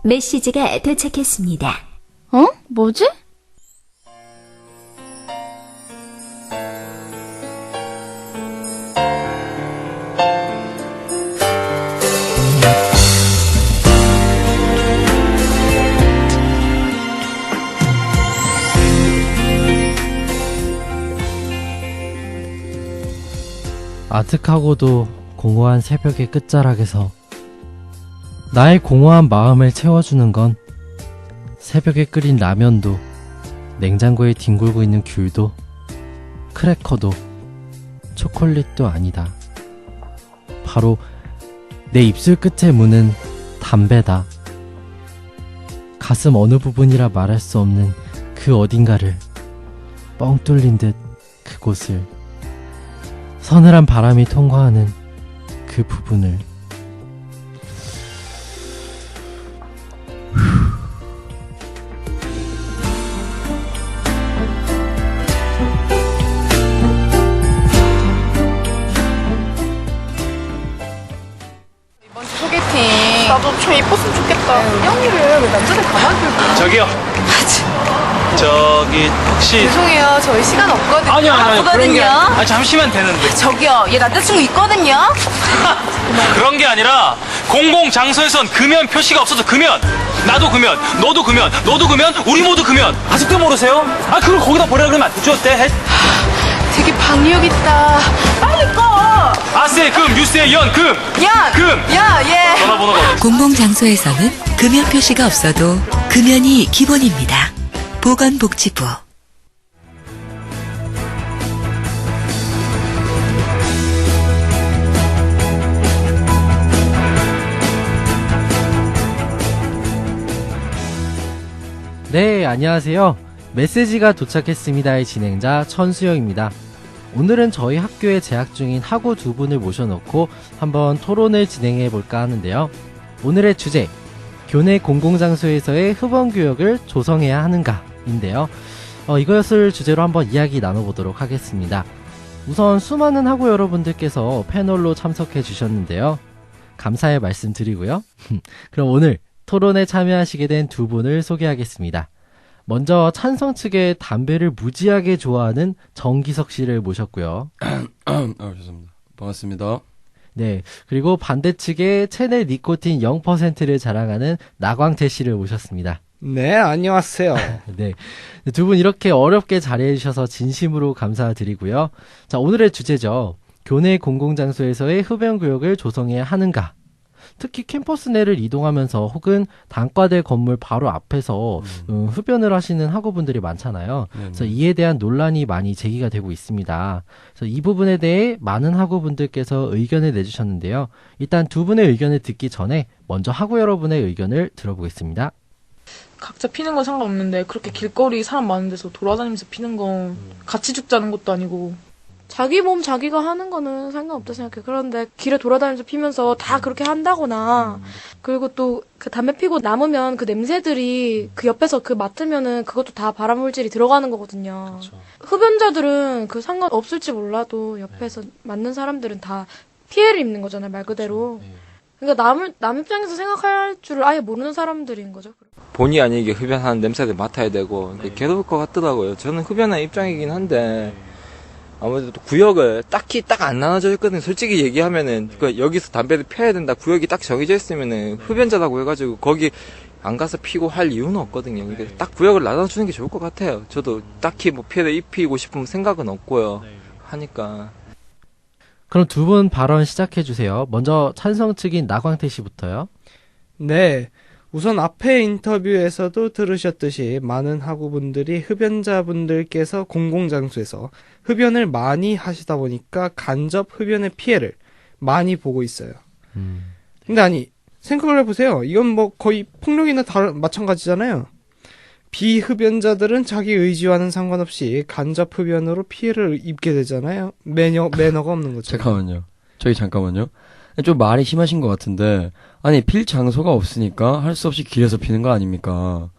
메시지가 도착했습니다. 어? 뭐지? 아득하고도 공허한 새벽의 끝자락에서 나의 공허한 마음을 채워주는 건 새벽에 끓인 라면도 냉장고에 뒹굴고 있는 귤도 크래커도 초콜릿도 아니다. 바로 내 입술 끝에 무는 담배다. 가슴 어느 부분이라 말할 수 없는 그 어딘가를 뻥 뚫린 듯 그곳을 서늘한 바람이 통과하는 그 부분을 이번 주 소개팅. 나도 좀 이뻤으면 좋겠다. 언니를 왜 남자들 가만히 두고. 저기요. 저기 혹시 죄송해요. 저희 시간 없거든요. 아니요 그런 게 없거든요. 잠시만 되는데 저기요. 얘 남자친구 있거든요. 그런 게 아니라 공공 장소에선 금연 표시가 없어서 금연 나도 금연 너도 금연 너도 금연 우리 모두 금연 아직도 모르세요? 아 그걸 거기다 버리라 그러면 안 되죠 어때? 되게 방위력 있다. 빨리 꺼. 아스의 금 뉴스의 연금 야, 전화번호가 공공장소에서는 금연 표시가 없어도 금연이 기본입니다. 보건복지부. 네, 안녕하세요. 메시지가 도착했습니다의 진행자 천수영입니다. 오늘은 저희 학교에 재학 중인 학우 두 분을 모셔놓고 한번 토론을 진행해 볼까 하는데요. 오늘의 주제, 교내 공공장소에서의 흡연구역을 조성해야 하는가인데요. 이것을 주제로 한번 이야기 나눠보도록 하겠습니다. 우선 수많은 학우 여러분들께서 패널로 참석해 주셨는데요. 감사의 말씀 드리고요. 그럼 오늘 토론에 참여하시게 된 두 분을 소개하겠습니다. 먼저 찬성 측의 담배를 무지하게 좋아하는 정기석 씨를 모셨고요. 죄송합니다. 반갑습니다. 네, 그리고 반대 측의 체내 니코틴 0%를 자랑하는 나광태 씨를 모셨습니다. 네, 안녕하세요. 네, 두 분 이렇게 어렵게 자리해 주셔서 진심으로 감사드리고요. 자, 오늘의 주제죠. 교내 공공장소에서의 흡연구역을 조성해야 하는가? 특히 캠퍼스 내를 이동하면서 혹은 단과대 건물 바로 앞에서 흡연을 하시는 학우분들이 많잖아요. 그래서 이에 대한 논란이 많이 제기가 되고 있습니다. 그래서 이 부분에 대해 많은 학우분들께서 의견을 내주셨는데요. 일단 두 분의 의견을 듣기 전에 먼저 학우 여러분의 의견을 들어보겠습니다. 각자 피는 건 상관없는데 그렇게 길거리 사람 많은 데서 돌아다니면서 피는 건 같이 죽자는 것도 아니고 자기 몸 자기가 하는 거는 상관없다 생각해. 그런데 길에 돌아다니면서 피면서 다 그렇게 한다거나, 그리고 또 그 담배 피고 남으면 그 냄새들이 그 옆에서 그 맡으면은 그것도 다 발암물질이 들어가는 거거든요. 그렇죠. 흡연자들은 그 상관없을지 몰라도 옆에서 맞는 사람들은 다 피해를 입는 거잖아요, 말 그대로. 그러니까 남 입장에서 생각할 줄을 아예 모르는 사람들인 거죠. 본의 아니게 흡연하는 냄새를 맡아야 되고 괴로울 것 같더라고요. 저는 흡연한 입장이긴 한데 아무래도 또 구역을 딱히 딱 안 나눠져 있거든요. 솔직히 얘기하면은 여기서 담배를 피워야 된다 구역이 딱 정해져 있으면은 흡연자라고 해가지고 거기 안 가서 피고 할 이유는 없거든요. 그러니까 딱 구역을 나눠주는 게 좋을 것 같아요. 저도 딱히 뭐 피해를 입히고 싶은 생각은 없고요. 하니까. 그럼 두 분 발언 시작해 주세요. 먼저 찬성 측인 나광태 씨부터요. 네, 우선 앞에 인터뷰에서도 들으셨듯이 많은 학우분들이 흡연자분들께서 공공장소에서 흡연을 많이 하시다 보니까 간접 흡연의 피해를 많이 보고 있어요. 근데 아니, 생각을 해보세요. 이건 뭐 거의 폭력이나 마찬가지잖아요. 비흡연자들은 자기 의지와는 상관없이 간접 흡연으로 피해를 입게 되잖아요. 매너가 없는 거죠. 잠깐만요. 좀 말이 심하신 것 같은데, 아니, 필 장소가 없으니까 할 수 없이 길에서 피는 거 아닙니까?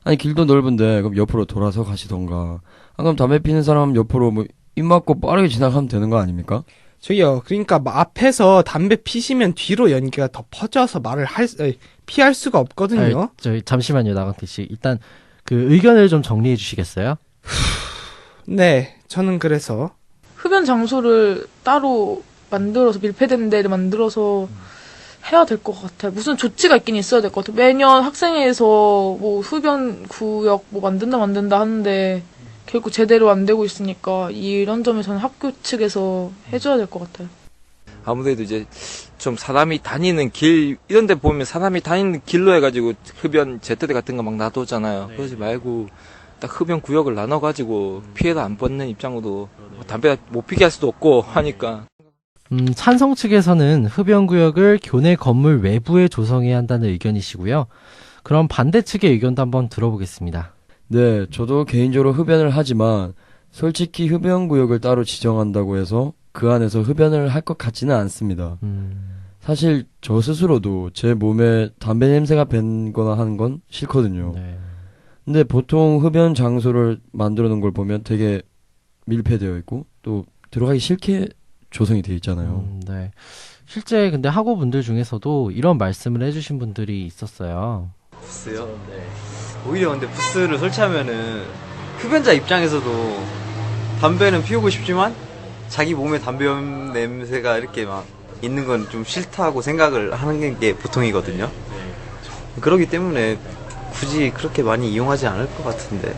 아니, 길도 넓은데, 그럼 옆으로 돌아서 가시던가. 아, 그럼 담배 피는 사람 옆으로 뭐, 입 막고 빠르게 지나가면 되는 거 아닙니까? 저기요, 그러니까 앞에서 담배 피시면 뒤로 연기가 더 퍼져서 피할 수가 없거든요. 아니, 저희 잠시만요, 나강태 씨. 일단 그 의견을 좀 정리해 주시겠어요? 네, 저는 그래서 흡연 장소를 따로 만들어서 밀폐된 데를 만들어서 해야 될 것 같아요. 무슨 조치가 있긴 있어야 될 것 같아요. 매년 학생회에서 뭐 흡연 구역 뭐 만든다 하는데 결국 제대로 안 되고 있으니까 이런 점에서는 학교 측에서 해줘야 될 것 같아요. 아무래도 이제 좀 사람이 다니는 길 이런 데 보면 사람이 다니는 길로 해가지고 흡연 제트대 같은 거 막 놔두잖아요. 그러지 말고 딱 흡연 구역을 나눠가지고 피해를 안 받는 입장으로 담배 못 피게 할 수도 없고 하니까. 찬성 측에서는 흡연 구역을 교내 건물 외부에 조성해야 한다는 의견이시고요. 그럼 반대 측의 의견도 한번 들어보겠습니다. 네, 저도 개인적으로 흡연을 하지만 솔직히 흡연 구역을 따로 지정한다고 해서 그 안에서 흡연을 할 것 같지는 않습니다. 사실 저 스스로도 제 몸에 담배 냄새가 밴거나 하는 건 싫거든요. 네. 근데 보통 흡연 장소를 만들어 놓은 걸 보면 되게 밀폐되어 있고 또 들어가기 싫게 조성이 되어 있잖아요. 네. 실제 근데 학우분들 중에서도 이런 말씀을 해주신 분들이 있었어요. 부스요? 네. 오히려 근데 부스를 설치하면은 흡연자 입장에서도 담배는 피우고 싶지만 자기 몸에 담배 냄새가 이렇게 막 있는 건 좀 싫다고 생각을 하는 게 보통이거든요. 그렇기 때문에 굳이 그렇게 많이 이용하지 않을 것 같은데.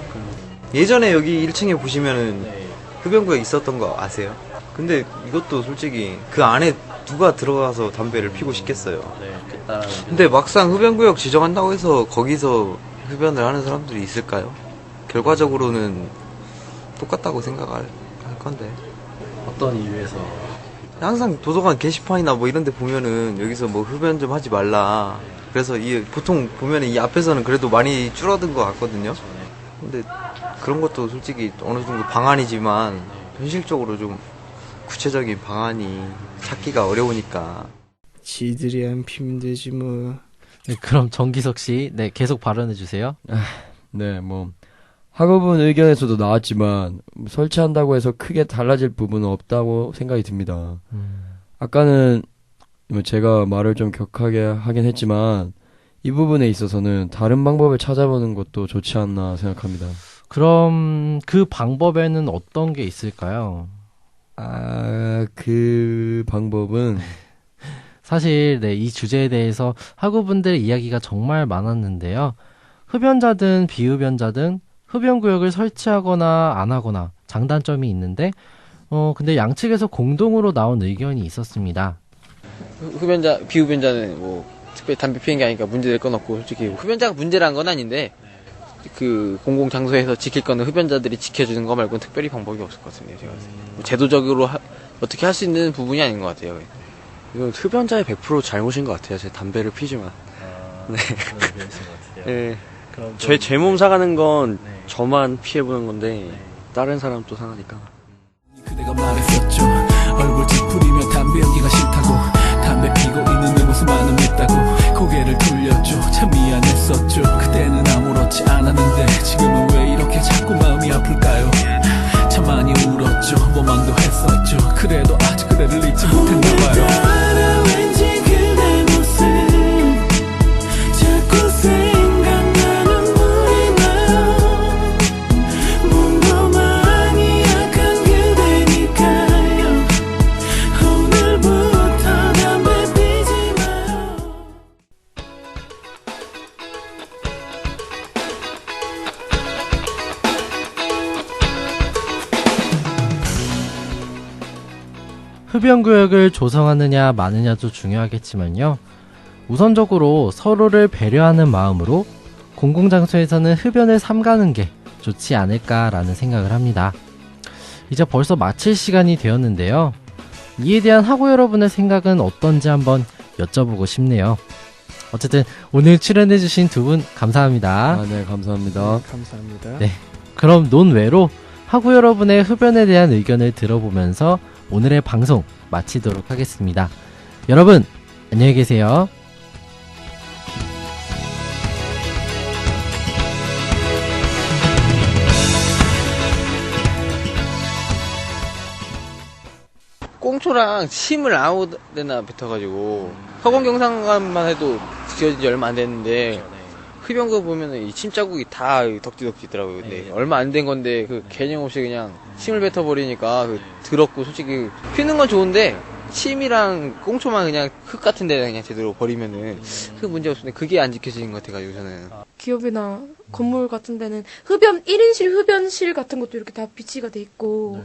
예전에 여기 1층에 보시면은 흡연구역 있었던 거 아세요? 근데 이것도 솔직히 그 안에 누가 들어가서 담배를 피고 싶겠어요. 근데 막상 흡연구역 지정한다고 해서 거기서 흡연을 하는 사람들이 있을까요? 결과적으로는 똑같다고 생각할 건데. 어떤 이유에서? 항상 도서관 게시판이나 뭐 이런 데 보면은 여기서 뭐 흡연 좀 하지 말라. 그래서 보통 보면은 이 앞에서는 그래도 많이 줄어든 것 같거든요. 근데 그런 것도 솔직히 어느 정도 방안이지만 현실적으로 좀 구체적인 방안이 찾기가 어려우니까. 지들이 안 피면 되지 뭐. 네, 그럼 정기석 씨, 네, 계속 발언해 주세요. 네, 뭐 학업은 의견에서도 나왔지만 설치한다고 해서 크게 달라질 부분은 없다고 생각이 듭니다. 아까는 뭐 제가 말을 좀 격하게 하긴 했지만 이 부분에 있어서는 다른 방법을 찾아보는 것도 좋지 않나 생각합니다. 그럼 그 방법에는 어떤 게 있을까요? 그 방법은 사실 네, 이 주제에 대해서 학우분들의 이야기가 정말 많았는데요. 흡연자든 비흡연자든 흡연구역을 설치하거나 안 하거나 장단점이 있는데 근데 양측에서 공동으로 나온 의견이 있었습니다. 흡연자, 비흡연자는 뭐 특별히 담배 피는 게 아니니까 문제될 건 없고 솔직히 흡연자가 문제란 건 아닌데 그 공공장소에서 지킬 거는 흡연자들이 지켜주는 거 말고는 특별히 방법이 없을 것 같은데요. 제가 뭐 제도적으로 어떻게 할 수 있는 부분이 아닌 것 같아요. 이건 흡연자의 100% 잘못인 것 같아요. 제 담배를 피지만. 네. 네. 제 몸 상하는 건 저만 피해보는 건데 다른 사람 또 상하니까. 그대가 말했었죠. 얼굴 찌푸리며 담배 연기가 싫다고. 담배 피고 있는 내 모습만은 밉다고. 고개를 돌렸죠. 참 미안했었죠. 그때는 아무렇지 않았는데 지금은 왜 이렇게 자꾸 마음이 아플까요? 참 많이 울었죠. 원망도 했었죠. 그래도 아직 그대를 잊지 못했나봐요. 흡연구역을 조성하느냐 마느냐도 중요하겠지만요. 우선적으로 서로를 배려하는 마음으로 공공장소에서는 흡연을 삼가는 게 좋지 않을까라는 생각을 합니다. 이제 벌써 마칠 시간이 되었는데요. 이에 대한 학우 여러분의 생각은 어떤지 한번 여쭤보고 싶네요. 어쨌든 오늘 출연해주신 두 분 감사합니다. 네, 감사합니다. 감사합니다. 네, 그럼 논외로 학우 여러분의 흡연에 대한 의견을 들어보면서 오늘의 방송 마치도록 하겠습니다. 여러분, 안녕히 계세요. 꽁초랑 침을 아무 데나 뱉어가지고 허공경상관만 해도 지어진 지 얼마 안 됐는데 흡연구 보면은 이 침 자국이 다 덕지덕지 있더라고요. 근데 얼마 안 된 건데 그 개념 없이 그냥 침을 뱉어버리니까 그 더럽고 솔직히 피는 건 좋은데 침이랑 꽁초만 그냥 흙 같은 데다 그냥 제대로 버리면은 그 문제 없는데 그게 안 지켜지는 것 같아가지고 저는. 기업이나 건물 같은 데는 1인실 흡연실 같은 것도 이렇게 다 비치가 돼 있고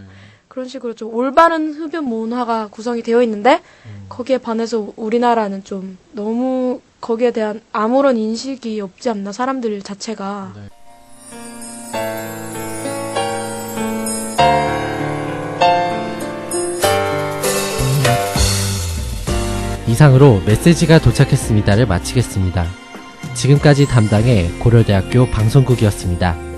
그런 식으로 좀 올바른 흡연 문화가 구성이 되어 있는데 거기에 반해서 우리나라는 좀 너무 거기에 대한 아무런 인식이 없지 않나 사람들 자체가. 이상으로 메시지가 도착했습니다를 마치겠습니다. 지금까지 담당의 고려대학교 방송국이었습니다.